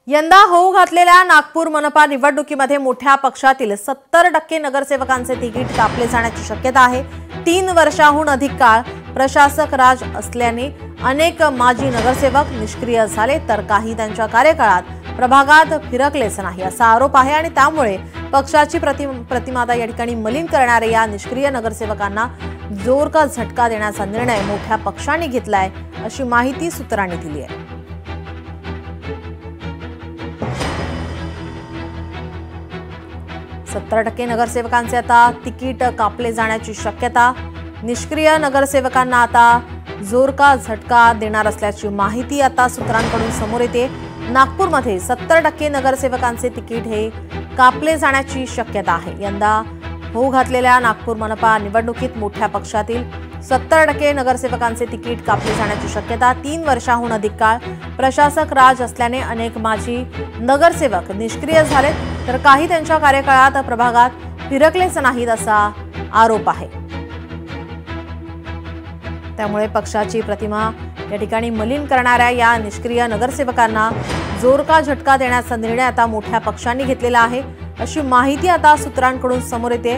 यंदा होऊ घातलेल्या नागपूर मनपा निवडणुकीमध्ये मोठ्या पक्षातील 70% नगरसेवकांचे तिकीट कापले जाण्याची शक्यता आहे। 3 वर्षांहून अधिक काळ प्रशासक राज असल्याने अनेक माजी नगरसेवक निष्क्रिय झाले, तर काही त्यांच्या कार्यकाळात प्रभागात फिरकलेच नाही असा आरोप आहे आणि त्यामुळे पक्षाची प्रतिमा या ठिकाणी मलिन करणारे या निष्क्रिय नगरसेवकांना जोर का झटका देण्याचा निर्णय मोठ्या पक्षाने घेतलाय, अशी माहिती सूत्रांनी दिली आहे। सत्तर 70% नगरसेवकांचे आता तिकीट कापले जाण्याची शक्यता। निष्क्रिय नगरसेवकांना आता जोर का झटका देणार असल्याची माहिती आता सूत्रांकडून समोर येते। नागपूरमध्ये 70% नगरसेवकांचे तिकीट हे कापले जाण्याची शक्यता आहे। यंदा होऊ घातलेल्या नागपूर मनपा निवडणुकीत मोठ्या पक्षातील 70% नगरसेवकांचे तिकीट कापले जाण्याची शक्यता। 3 वर्षांहून अधिक काळ प्रशासक राज असल्याने अनेक माजी नगरसेवक निष्क्रिय झाले, तर काही त्यांच्या कार्यकाळात प्रभागात फिरकलेच नाहीत असा आरोप आहे। त्यामुळे पक्षाची प्रतिमा या ठिकाणी मलिन करणाऱ्या या निष्क्रिय नगरसेवकांना जोर का झटका देण्याचा निर्णय आता मोठ्या पक्षांनी घेतलेला आहे, अशी माहिती आता सूत्रांकडून समोर येते।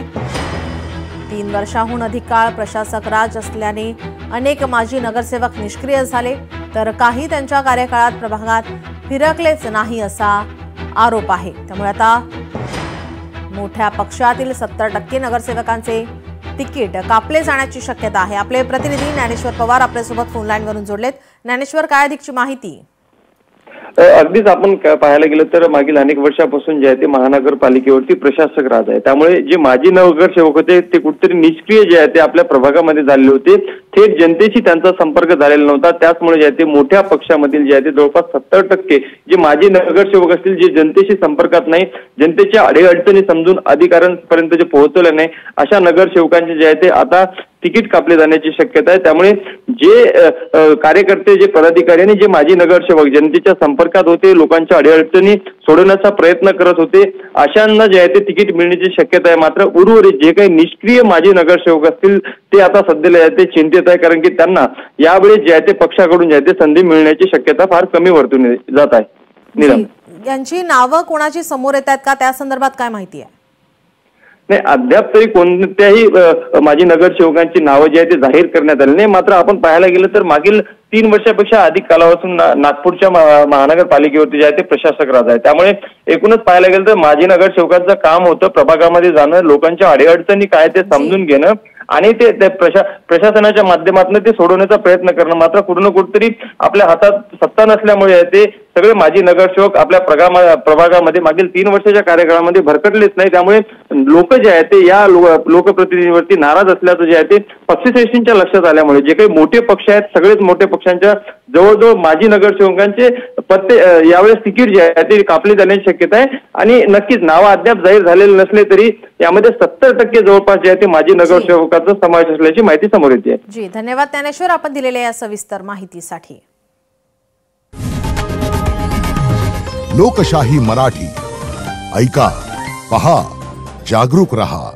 3 वर्षांहून अधिक काळ प्रशासक राज असल्याने अनेक माजी नगरसेवक निष्क्रिय झाले, तर काही त्यांच्या कार्यकाळात प्रभागात फिरकलेच नाही असा आरोप आहे। त्यामुळे आता मोठ्या पक्षातील 70% नगरसेवकांचे तिकीट कापले जाण्याची शक्यता आहे। आपले प्रतिनिधी ज्ञानेश्वर पवार आपल्यासोबत फोन लाईनवरून जोडलेत। ज्ञानेश्वर, काय अधिकची माहिती? अगदीच आपण पाहायला गेलं तर मागील अनेक वर्षापासून जे आहे ते महानगरपालिकेवरती प्रशासक राज आहे। त्यामुळे जे माजी नगरसेवक होते ते कुठेतरी निष्क्रिय जे आहे ते आपल्या प्रभागामध्ये झालेले होते, थेट जनतेशी त्यांचा संपर्क झालेला नव्हता। त्याचमुळे जे आहे ते मोठ्या पक्षामधील जे आहे ते जवळपास 70% जे माजी नगरसेवक असतील, जे जनतेशी संपर्कात नाही, जनतेच्या अडीअडचणी समजून अधिकाऱ्यांपर्यंत जे पोहोचले नाही, अशा नगरसेवकांचे जे आहे ते आता तिकीट कापले जाण्याची शक्यता आहे। त्यामुळे जे कार्यकर्ते, जे पदाधिकारी आणि जे माजी नगरसेवक जनतेच्या संपर्कात होते, लोकांच्या अडीअडचणी सोडवण्याचा प्रयत्न करत होते, अशांना जे आहे ते तिकीट मिळण्याची शक्यता आहे। मात्र उर्वरित जे काही निष्क्रिय माजी नगरसेवक असतील ते आता सध्याला आहे ते चिंतित आहे, कारण की त्यांना यावेळी जे आहे ते पक्षाकडून जे आहे ते संधी मिळण्याची शक्यता फार कमी वर्तवली जात आहे। नीलम, यांची नावं कोणाची समोर येतात का, त्या संदर्भात काय माहिती आहे? नाही, अद्याप तरी कोणत्याही माजी नगरसेवकांची नावं जी आहे ते जाहीर करण्यात आली नाही। मात्र आपण पाहायला गेलं तर मागील 3 वर्षापेक्षा अधिक कालापासून नागपूरच्या महानगरपालिकेवरती जे आहे ते प्रशासक राज आहे। त्यामुळे एकूणच पाहायला गेलं तर माजी नगरसेवकांचं काम होतं प्रभागामध्ये जाणं, लोकांच्या अडीअडचणी काय ते समजून घेणं आणि ते प्रशासनाच्या माध्यमातून ते सोडवण्याचा प्रयत्न करणं। मात्र कुठं ना कुठेतरी आपल्या हातात सत्ता नसल्यामुळे ते सगळे माजी नगरसेवक आपल्या प्रभागामध्ये मागील 3 वर्षाच्या कार्यकाळामध्ये भरकटलेच नाही। त्यामुळे लोक जे आहेत ते या लोकप्रतिनिधींवरती नाराज असल्याचं जे आहे ते पक्षश्रेष्ठींच्या लक्षात आल्यामुळे जे काही मोठे पक्ष आहेत, सगळेच मोठे पक्षांच्या जवळजवळ माजी नगरसेवकांचे पत्ते यावेळेस तिकीट जे आहे ते कापले जाण्याची शक्यता आहे। आणि नक्कीच नाव अद्याप जाहीर झालेले नसले तरी यामध्ये 70% जवळपास जे आहे ते माजी नगरसेवकांचा समावेश असल्याची माहिती समोर येते। जी, धन्यवाद ज्ञानेश्वर, आपण दिलेल्या या सविस्तर माहितीसाठी। लोकशाही मराठी ऐका, पहा, जागरूक रहा।